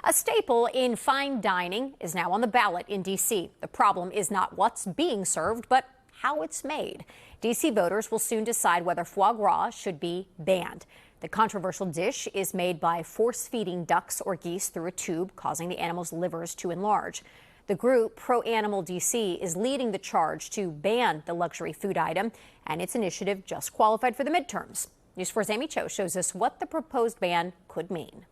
A staple in fine dining is now on the ballot in D.C. The problem is not what's being served, but how it's made. D.C. voters will soon decide whether foie gras should be banned. The controversial dish is made by force-feeding ducks or geese through a tube, causing the animals' livers to enlarge. The group Pro Animal DC is leading the charge to ban the luxury food item, and its initiative just qualified for the midterms. News 4's Aimee shows us what the proposed ban could mean.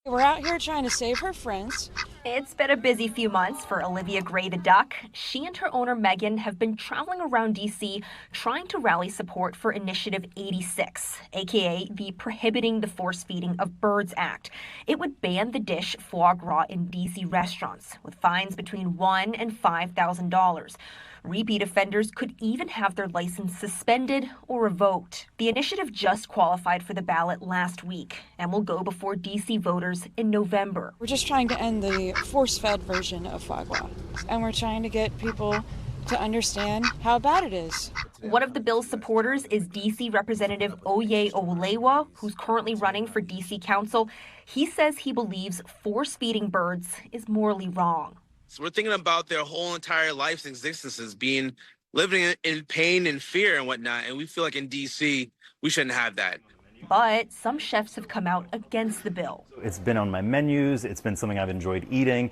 We're out here trying to save her friends. It's been a busy few months for Olivia Gray the duck. She and her owner Megan have been traveling around D.C. trying to rally support for Initiative 86, aka the Prohibiting the Force Feeding of Birds Act. It would ban the dish foie gras in D.C. restaurants, with fines between $1,000 and $5,000. Repeat offenders could even have their license suspended or revoked. The initiative just qualified for the ballot last week and will go before D.C. voters in November. We're just trying to end the force-fed version of foie gras, and we're trying to get people to understand how bad it is. One of the bill's supporters is D.C. Representative Oye Owulewa, who's currently running for D.C. Council. He says he believes force-feeding birds is morally wrong. So we're thinking about their whole entire life's existences being living in pain and fear and whatnot. And we feel like in D.C., we shouldn't have that. But some chefs have come out against the bill. It's been on my menus. It's been something I've enjoyed eating.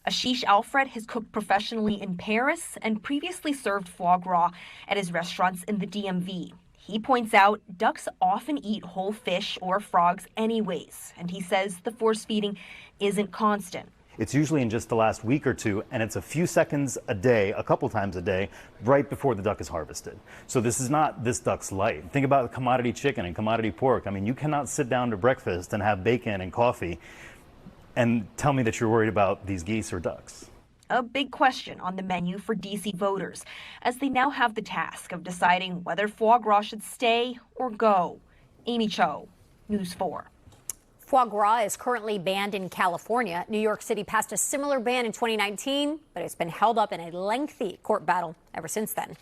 Ashish Alfred has cooked professionally in Paris and previously served foie gras at his restaurants in the DMV. He points out ducks often eat whole fish or frogs anyways, and he says the force feeding isn't constant. It's usually in just the last week or two, and it's a few seconds a day, a couple times a day, right before the duck is harvested. So this is not this duck's life. Think about commodity chicken and commodity pork. I mean, you cannot sit down to breakfast and have bacon and coffee and tell me that you're worried about these geese or ducks. A big question on the menu for D.C. voters, as they now have the task of deciding whether foie gras should stay or go. Aimee Cho, News 4. Foie gras is currently banned in California. New York City passed a similar ban in 2019, but it's been held up in a lengthy court battle ever since then.